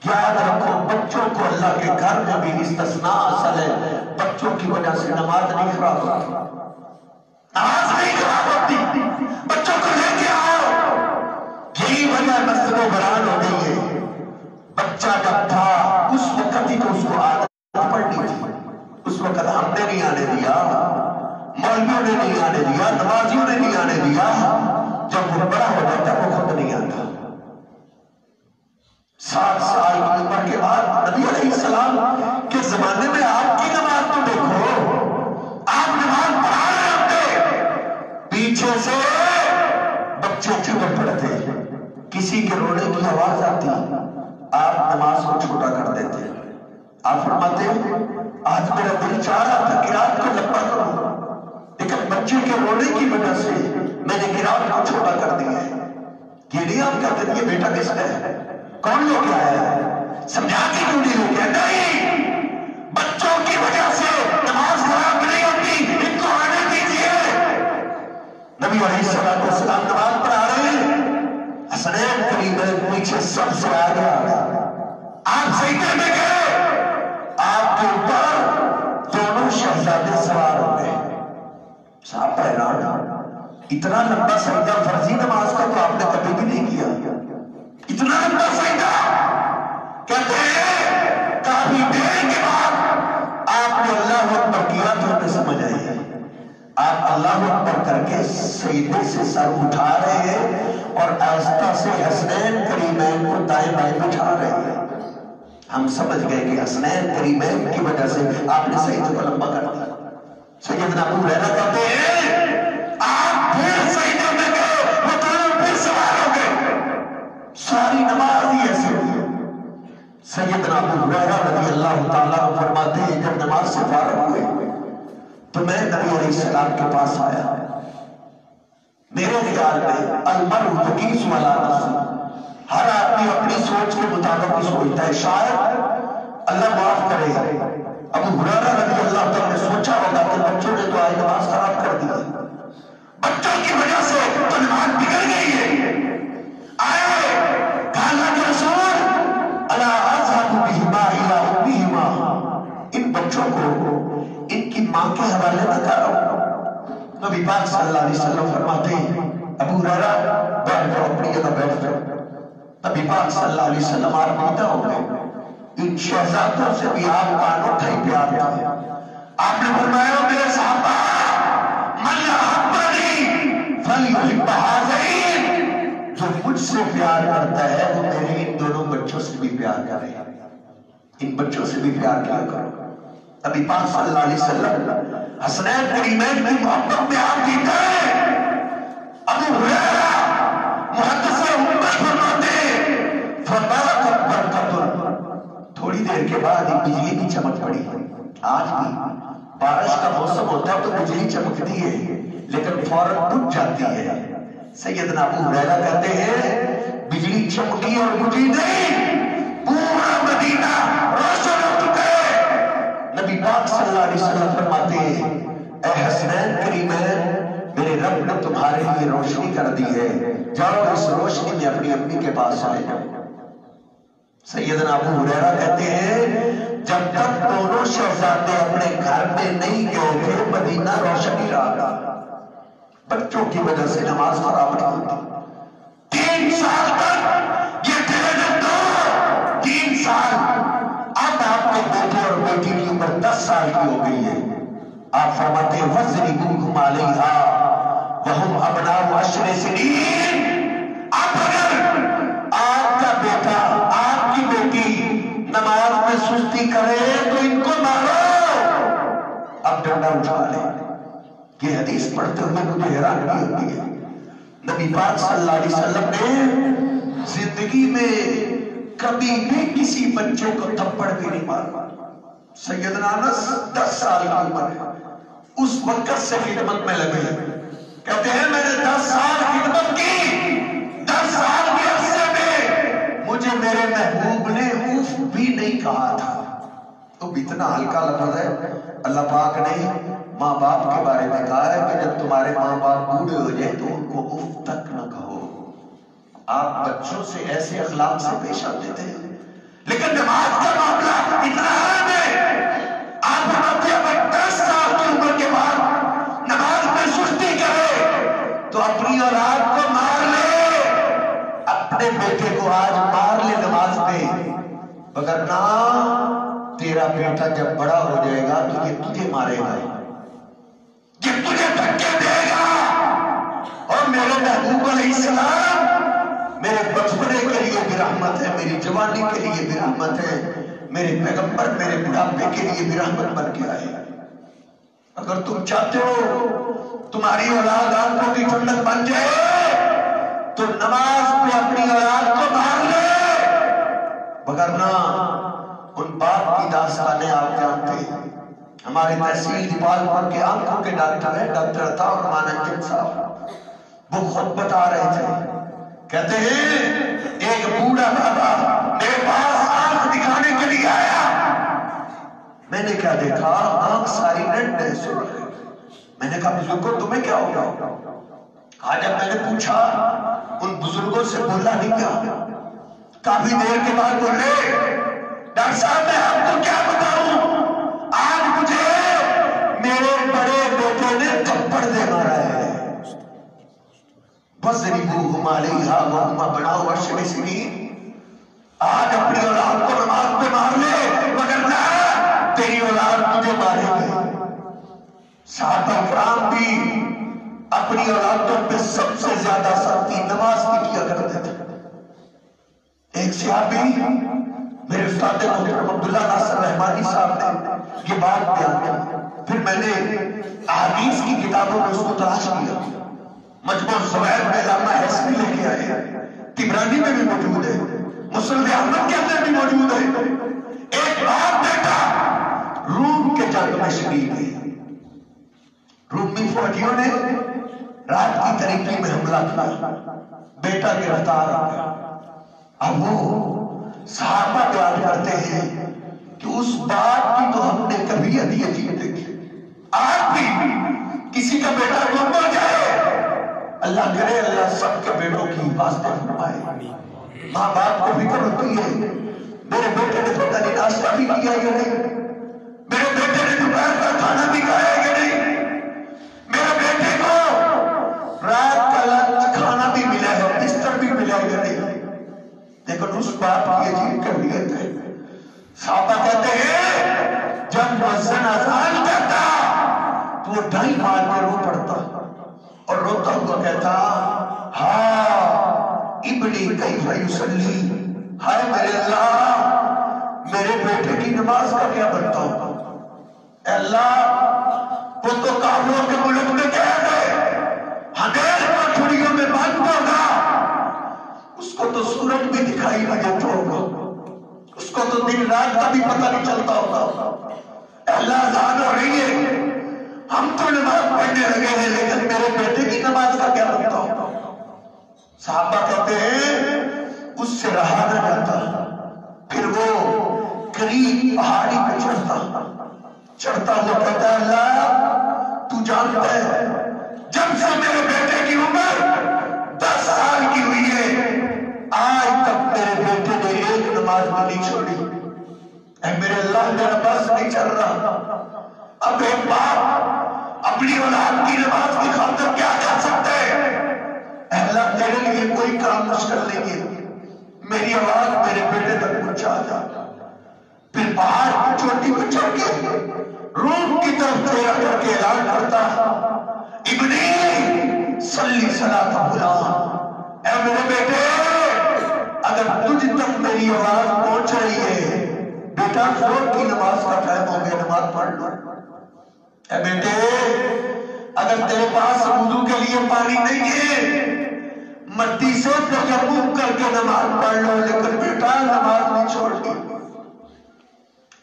یاد رکھو بچوں کو اللہ کے گھر میں بھی استثناء اصل ہے. بچوں کی وجہ سے نماز نہیں خراب ہوتی، نماز نہیں خراب ہوتی. بچوں کو لے کے آؤ. یہی وجہ مسجد و بران ہو گئی ہے. بچہ جب تھا اس وقت ہی تو اس کو عادت پڑنی تھی. اس وقت ہم نے نہیں آنے دیا، مولویوں نے نہیں آنے دیا، نمازیوں نے نہیں آنے دیا. جب وہ بڑا ہو جاتا وہ خود نہیں آتا. 7 سال کی عمر کے بعد نبی علیہ السلام کے زمانے میں آپ کی نماز تو دیکھو، آپ نماز پڑھا رہے ہوتے، پیچھے سے بچے چمٹ پڑتے، کسی کے رونے کی آواز آتی، آپ نماز کو چھوٹا کر دیتے. آپ فرماتے آج میرا دل چاہ رہا تھا قرات کو لمبا کروں، لیکن بچے کے رونے کی وجہ سے میں نے قرات کو چھوٹا کر دیا ہے. یہ نہیں آپ کہتے یہ بیٹا کس کا ہے، کون لے کے آیا ہے، سمجھا کے کیوں نہیں لے کے آیا؟ نہیں، بچوں کی وجہ سے نماز خراب نہیں ہوتی، ان کو آنے دیجیے. نبی علیہ السلام نماز پڑھا رہے ہیں، حسنین کریمین پیچھے سب سے آگے آ گئے. آپ سجدے میں گئے، آپ کے اوپر دونوں شہزادے سوار ہو گئے. صاحب حیران، اتنا لمبا سجدہ فرضی نماز کا تو آپ نے کبھی بھی نہیں کیا. اتنا لمبا سجدہ کہتے ہیں کافی دیر کے بعد آپ نے اللہ اکبر کیا تو ہمیں سمجھ آئی ہے. آپ اللہ اکبر کر کے سجدے سے سر اٹھا رہے ہیں اور آہستہ سے حسنین کریمین کو دائیں بائیں بٹھا رہے ہیں. ہم سمجھ گئے کہ حسنین کریمین کی وجہ سے آپ نے سجدے کو لمبا کر دیا. سیدنا ابو ہریرہ کہتے ہیں آپ پھر سجدے میں گئے، وہ دونوں پھر سوار ہو گئے. ساری نماز ہی ایسے ہوئی. سیدنا ابو ہریرہ رضی اللہ تعالیٰ عنہ فرماتے ہیں جب نماز سے فارغ ہوئے تو میں نبی علیہ السلام کے پاس آیا. میرے خیال میں المرء یقیس علی نفسہ، ہر آدمی اپنی سوچ کے مطابق ہی سوچتا ہے. شاید اللہ معاف کرے ابو ہریرہ رضی اللہ تعالیٰ نے سوچا ہوگا کہ بچوں نے تو آج نماز خراب کر دی، بچوں کی وجہ سے تو نماز بگڑ گئی ہے. آئے کہا اللہ کے رسول الا اذهب بهما الى امهما، ان بچوں کو ان کی ماں کے حوالے نہ کرو. نبی پاک صلی اللہ علیہ وسلم فرماتے ہیں ابو ہریرہ بیٹھ جاؤ، اپنی جگہ بیٹھ جاؤ. نبی پاک صلی اللہ علیہ وسلم آرمیدہ ہو گئے. ان شہزادوں سے بھی آپ کا انوکھا ہی پیار تھا. آپ نے فرمایا میرے صحابہ من احبنی فلیحب ہذین، جو مجھ سے پیار کرتا ہے وہ میرے ان دونوں بچوں سے بھی پیار کرے. ان بچوں سے بھی پیار کیا کرو. نبی پاک صلی اللہ علیہ وسلم حسنین کریمین کی محبت میں آپ جیتا ہے. ابو ہریرہ محدث امت فرماتے فبرکت برکت، تھوڑی دیر کے بعد ایک بجلی کی چمک پڑی. آج بھی بارش کا موسم ہوتا ہے تو بجلی چمکتی ہے، لیکن فوراً بجھ جاتی ہے. سیدنا ابو ہریرہ کہتے ہیں بجلی چمکی اور بجھی نہیں، پورا مدینہ روشن ہو چکا ہے. نبی پاک صلی اللہ علیہ وسلم فرماتے ہیں اے حسنین کریمین، میرے رب نے تمہارے لیے روشنی کر دی ہے، جاؤ اس روشنی میں اپنی امی کے پاس چلے جاؤ. سیدنا ابو ہریرہ کہتے ہیں جب تک دونوں شہزادے اپنے گھر میں نہیں گئے تھے مدینہ روشن ہی رہا تھا. بچوں کی وجہ سے نماز خراب نہیں ہوتی. 3 سال تک یہ ٹریننگ دو، 3 سال. اب آپ کے بیٹے اور بیٹی کی عمر 10 سال کی ہو گئی ہے. آپ فرماتے ہیں وَضْرِبُوهُمْ عَلَيْهَا وَهُمْ أَبْنَاءُ 10 سنین. اب اگر آپ کا بیٹا آپ کی بیٹی نماز میں سستی کرے تو ان کو مارو. اب ڈنڈا اٹھا لے. یہ حدیث پڑھتے ہوئے مجھے حیرانی ہوتی ہے. نبی پاک صلی اللہ علیہ وسلم نے زندگی میں کبھی بھی کسی بچے کو تھپڑ بھی نہیں مارا. سیدنا انس 10 سال کی عمر ہے، اس وقت سے خدمت میں لگے. کہتے ہیں میں نے 10 سال خدمت کی، 10 سال کے عرصے میں مجھے میرے محبوب نے اوف بھی نہیں کہا تھا. تو اتنا ہلکا لفظ ہے. اللہ پاک نے ماں باپ کے بارے میں کہا ہے کہ جب تمہارے ماں باپ بوڑھے ہو جائے تو ان کو اف تک نہ کہو. آپ بچوں سے ایسے اخلاق سے پیش آتے تھے، لیکن نماز کا معاملہ اتنا اہم ہے. آپ فرماتے ہیں 10 سال کی عمر کے بعد نماز میں سستی کرے تو اپنی اولاد کو مار لے. اپنے بیٹے کو آج مار لے نماز میں، وگرنہ تیرا بیٹا جب بڑا ہو جائے گا تو یہ تجھے مارے گا، یہ تجھے دھکے دے گا. اور میرے محبوب علیہ السلام میرے بچپنے کے لیے بھی رحمت ہے، میری جوانی کے لیے بھی رحمت ہے، میرے پیغمبر میرے بڑھاپے کے لیے بھی رحمت بن کے آئے. اگر تم چاہتے ہو تمہاری اولاد آنکھوں کی ٹھنڈک بن جائے تو نماز میں اپنی اولاد کو مار لے، وگرنہ ان باپ کی داستانیں آپ جانتے ہیں. ہمارے تحصیل دیپال کے آنکھوں کے ڈاکٹر ہیں ڈاکٹر عطا الرحمان انجم صاحب، وہ خود بتا رہے تھے. کہتے ہیں ایک بوڑھا بابا میرے پاس آنکھ دکھانے کے لیے آیا. میں نے کیا دیکھا؟ آنکھ ساری ریڈ ہے، سرخ ہے. میں نے کہا بزرگوں تمہیں کیا ہو گیا؟ آج جب میں نے پوچھا ان بزرگوں سے بولا نہیں کیا. کافی دیر کے بعد بولے ڈاکٹر صاحب میں آپ کو کیا بتاؤں، آج مجھے میرے بڑے بیٹے نے تھپڑ دے مارا ہے. وَضْرِبُوهُمْ عَلَيْهَا وَهُمْ أَبْنَاءُ 10 سنین. آج اپنی اولاد کو نماز پہ مار لے، وگرنہ تیری اولاد تجھے مارے گی. صحابہ کرام بھی اپنی اولادوں پہ سب سے زیادہ سختی نماز کی کیا کرتے تھے. ایک صحابی میرے استاد محترم عبداللہ ناصر رحمانی صاحب نے یہ بات بیان کی. پھر میں نے احادیث کی کتابوں میں اس کو تلاش کیا. مجموع الزوائد میں علامہ حسنی لے کے آئے، طبرانی میں بھی موجود ہے، مسند احمد کے اندر بھی موجود ہے. ایک باپ بیٹا روم کے جنگ میں شریک ہے. رومی فوجیوں نے رات کی طریقے میں حملہ کیا، بیٹا گرفتار ہو گیا. اب وہ صحابہ بیان کرتے ہیں کہ اس بات کی تو ہم نے کبھی عجیب دیکھی. آج بھی کسی کا بیٹا گم ہو جائے، اللہ کرے اللہ سب کے بیٹوں کی حفاظت فرمائے. ماں باپ کو فکر ہوتی ہے میرے بیٹے نے پتہ نہیں ناشتہ بھی کیا یا نہیں، میرے بیٹے نے دوپہر کا کھانا بھی کھایا یا نہیں، میرے بیٹے کو رات کا لنچ کھانا بھی ملا ہے، بستر بھی ملا یا نہیں. لیکن اس باپ کی عجیب کیفیت ہے. صحابہ کہتے ہیں جب مؤذن اذان کہتا تو وہ ڈھائی مار کے رو پڑتا اور روتا ہوا کہتا ہاں ابنی کیف یصلی، ہائے میرے اللہ میرے بیٹے کی نماز کا کیا بنتا ہوں. اے اللہ وہ تو کافروں کے ملک میں قید ہے، ہمیں پٹھڑیوں میں بند ہوگا، اس کو تو سورج بھی دکھائی نہ دیتا ہوگا، اس کو تو دن رات کا بھی پتہ نہیں چلتا ہوگا. اے اللہ اذان ہو رہی ہے، ہم تو نماز پڑھنے لگے ہیں لیکن میرے بیٹے کی نماز کا کیا بتاؤ؟ صحابہ کہتے ہیں اس سے رہا نہ جاتا، پھر وہ قریب پہاڑی پہ چڑھتا ہوا کہتا ہے اللہ تو جانتا ہے جب سے میرے بیٹے کی عمر 10 سال کی ہوئی ہے آج تک میرے بیٹے نے ایک نماز بھی نہیں چھوڑی، اے میرے اللہ میرا بس نہیں چل رہا۔ اب ایک باپ اپنی اولاد کی نماز کی خاطر کیا کر سکتے ہیں؟ اے اللہ میرے لیے کوئی کام مشکل نہیں ہے، میری آواز میرے بیٹے تک پہنچا جا۔ پھر پہاڑ کی چوٹی پہ چڑھ کے روم کی طرف چہرہ کر کے اعلان کرتا ابنی صلی صلاۃ فلاں، اے میرے بیٹے اگر تجھ تک میری آواز پہنچ رہی ہے بیٹا زور کی نماز کا ٹائم ہو گیا، نماز پڑھ لو۔ اے بیٹے اگر تیرے پاس وضو کے لیے پانی نہیں ہے مٹی سے تیمم کر کے نماز پڑھ لو، لیکن بیٹا نماز نہیں چھوڑنی۔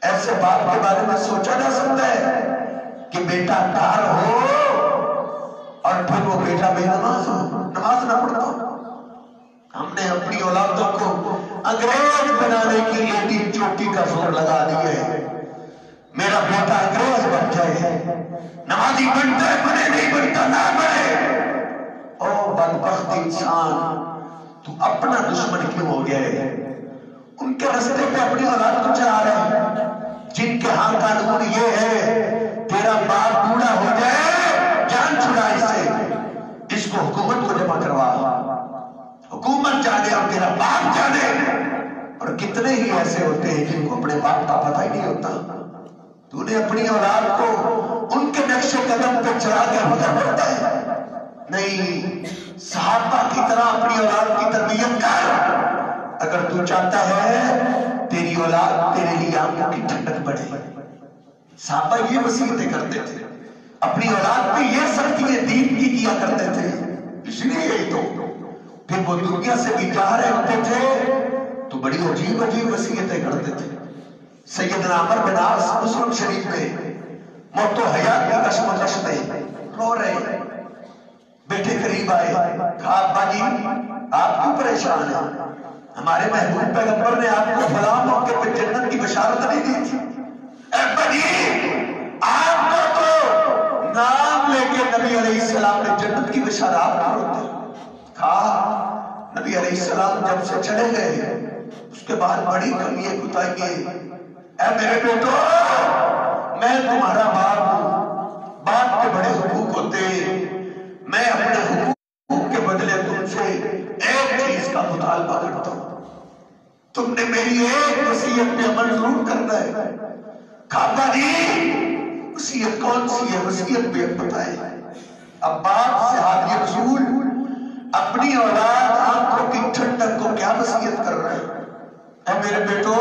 ایسے باپ کے بارے میں سوچا جا سکتا ہے کہ بیٹا کار ہو اور پھر وہ بیٹا بے نماز ہو، نماز نہ پڑھتا ہو۔ ہم نے اپنی اولادوں کو انگریز بنانے کی لیٹی چوٹی کا زور لگا دیا ہے، میرا بیٹا انگریز بن جائے، نمازی بنتا ہے بنے نہیں بنتا نہ بنے۔ او بدبخت انسان تو اپنا دشمن کیوں ہو گیا ہے؟ ان کے رستے پہ اپنی اولاد کو چلا رہے ہیں جن کے ہاں قانون یہ ہے تیرا باپ بوڑھا ہو جائے جان چھڑا اس سے، اس کو حکومت کو جمع کروا، حکومت جانے اور تیرا باپ جانے۔ اور کتنے ہی ایسے ہوتے ہیں جن کو اپنے باپ کا پتہ ہی نہیں ہوتا۔ تو نے اپنی اولاد کو ان کے نقش قدم پہ چلا کے گزر پڑتا ہے؟ نہیں، صحابہ کی طرح اپنی اولاد کی تربیت کر۔ اگر تو چاہتا ہے تیری اولاد تیرے لیے آنکھوں کی ٹھنڈک بڑھے۔ صحابہ یہ وصیتیں کرتے تھے، اپنی اولاد پہ یہ سختیاں دین کی کیا کرتے تھے، اس لیے ہی تو پھر وہ دنیا سے بھی جا رہے ہوتے تھے تو بڑی عجیب عجیب وصیتیں کرتے تھے۔ سیدنا عمر بن عاص مسلم شریف میں موت و حیات کی کشمکش میں رو رہے ہیں، بیٹے قریب آئے، کہا ابا جی آپ کیوں پریشان ہیں؟ ہمارے محبوب پیغمبر نے آپ کو فلاں موقع پہ جنت کی بشارت نہیں دی تھی؟ ابا جی آپ کو تو نام لے کے نبی علیہ السلام نے جنت کی بشارت کرتے۔ کہا نبی علیہ السلام جب سے چلے گئے اس کے بعد بڑی کمیاں کوتاہیاں، اے میرے بیٹو میں تمہارا باپ ہوں، باپ کے بڑے حقوق ہوتے، میں اپنے حقوق کے بدلے تم سے ایک چیز کا مطالبہ کرتا ہوں، تم نے میری ایک وصیت پہ عمل ضرور کرنا ہے۔ کعبہ جی وصیت کون سی ہے؟ وصیت پہ بتائے۔ اب باپ سے حاجی رسول اپنی اولاد آنکھوں کی ٹھنڈک کو کیا وصیت کر رہے ہیں؟ اے میرے بیٹو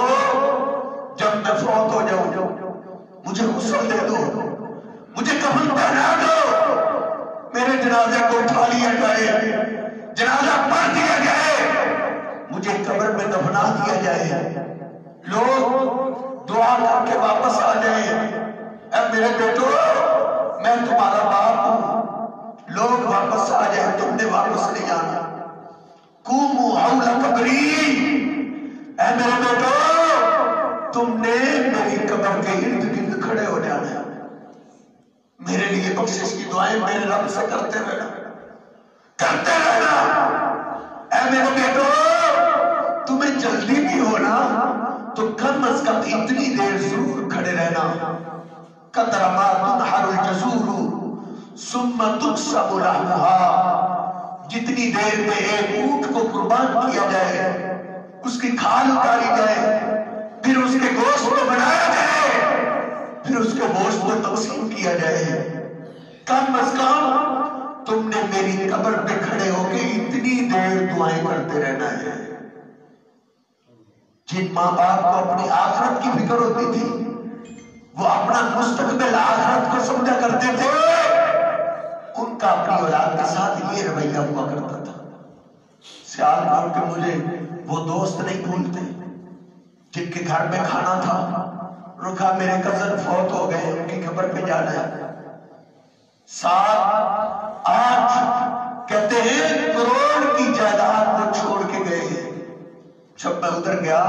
جب میں فوت ہو جاؤں مجھے غسل دے دو، مجھے کفن پہنا دو، میرے جنازے کو اٹھا لیا جائے، جنازہ پڑھ دیا جائے، مجھے قبر میں دفنا دیا جائے، لوگ دعا کر کے واپس آ جائیں۔ اے میرے بیٹو میں تمہارا باپ ہوں، لوگ واپس آ جائیں، تم نے واپس نہیں آنا۔ قوموا حول قبری، اے میرے بیٹو تم نے میری قبر کے ارد گرد کھڑے ہو جانا ہے، میرے لیے بخشش کی دعائیں میرے رب سے کرتے رہنا، کرتے رہنا۔ اے میرے بیٹو تمہیں جلدی بھی ہونا تو کم از کم اتنی دیر ضرور کھڑے رہنا۔ قدر ما تنحر الجزور ثم تقسم لحمها، جتنی دیر میں ایک اونٹ کو قربان کیا جائے، اس کی کھال اتاری جائے، پھر اس کے گوشت کو بنایا جائے، پھر اس کے گوشت کو تقسیم کیا جائے، کم از کم تم نے میری قبر پہ کھڑے ہو کے اتنی دیر دعائیں کرتے رہنا ہے۔ جن ماں باپ کو اپنی آخرت کی فکر ہوتی تھی وہ اپنا مستقبل آخرت کو سمجھا کرتے تھے، ان کا اپنی اولاد کے ساتھ یہ رویہ ہوا کرتا تھا۔ سیال کر کے مجھے وہ دوست نہیں بھولتے جن کے گھر میں کھانا تھا، انہوں نے کہا میرے کزن فوت ہو گئے، ان کی قبر پہ جانا ہے، 7 8 کہتے ہیں کروڑ کی جائیداد کو چھوڑ کے گئے. جب میں ادھر گیا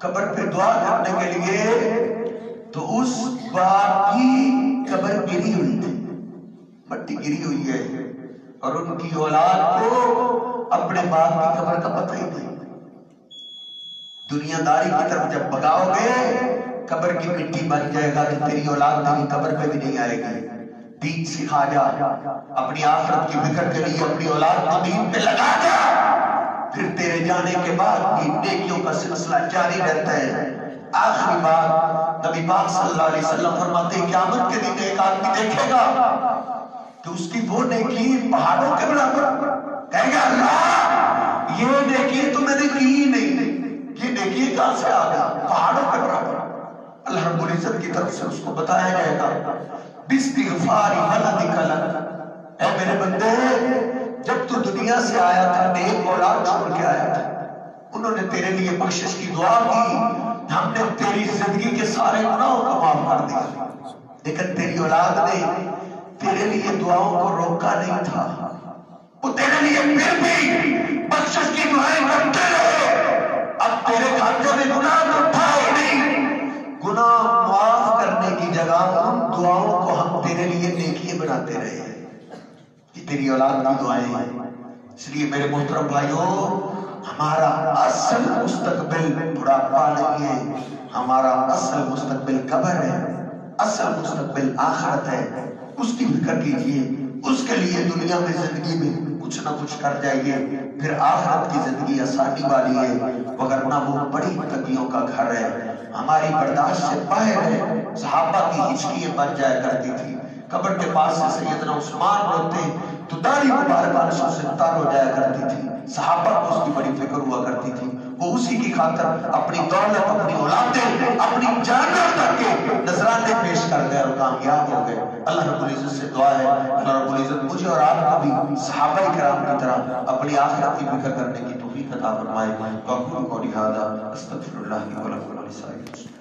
قبر پہ دعا کرنے کے لیے تو اس باپ کی قبر گری ہوئی تھی, مٹی گری ہوئی ہے, اور ان کی اولاد کو اپنے باپ کی قبر کا پتہ ہی نہیں. دنیا داری کی طرف جب بگاؤ گے قبر کی مٹی بن جائے گا کہ تیری اولاد تیری قبر پہ بھی نہیں آئے گی. دین سکھا جا, اپنی آخرت کی فکر کے لیے اپنی اولاد کو دین پہ لگا جا, پھر تیرے جانے کے بعد نیکیوں کا سلسلہ جاری رہتا ہے. آخری بات نبی پاک صلی اللہ علیہ وسلم فرماتے ہیں قیامت کے دن ایک آدمی دیکھے گا کہ اس کی وہ نیکی پہاڑوں کے برابر, کہے گا اللہ یہ نیکی تو میں نے کی ہی نہیں, یہ نیکی کہاں سے آ گیا, پہاڑوں کے برابر. اللہ رب العزت کی طرف سے اس کو بتایا جائے گا باستغفار ولدک لک, اے میرے بندے جب تو دنیا سے آیا تھا نیک اولاد چھوڑ کے آیا تھا, انہوں نے تیرے لیے بخشش کی دعا کی, ہم نے تیری زندگی کے سارے گناہوں کو معاف کر دیا, لیکن تیری اولاد نے تیرے لیے دعاؤں کو روکا نہیں تھا, وہ تیرے لیے پھر بھی بخشش کی دعائیں کرتے رہے. اب تیرے کھاتے میں گناہ تو تھا ہی نہیں, گناہ معاف کرنے کی جگہ ان دعاؤں کو ہم تیرے لیے نیکی بناتے رہے. یہ تیری اولاد کی دعائیں ہیں. اس لیے میرے محترم بھائیوں, ہمارا اصل مستقبل بڑھاپا نہیں ہے, ہمارا اصل مستقبل قبر ہے, اصل مستقبل آخرت ہے. اس کی فکر کیجئے, اس کے لیے دنیا میں زندگی میں کچھ نہ کچھ کر جائیے, پھر آخرت کی زندگی آسانی والی ہے, وگرنہ وہ بڑی تنگیوں کا گھر ہے, ہماری برداشت سے باہر ہے. صحابہ کی ہچکیاں بن جایا کرتی تھی, قبر کے پاس سے سیدنا عثمان روتے تو داڑھی مبارکہ نشو سے تار ہو جایا کرتی تھی. صحابہ کو اس کی بڑی فکر ہوا کرتی تھی, وہ اسی کی خاطر اپنی دولت, اپنی اولادیں, اپنی جانوں تک کے نذرانے پیش کر گئے اور کامیاب ہو گئے. اللہ رب العزت سے دعا ہے اللہ رب العزت مجھے اور آپ کو بھی صحابہ کرام کی طرح اپنی آخرت کی فکر کرنے کی توفیق عطا فرمائے. وَأَقُولُ قَوْلِي هَٰذَا أَسْتَغْفِرُ اللَّهَ لِي وَلَكُمْ وَلِسَائِرِ الْمُسْلِمِينَ.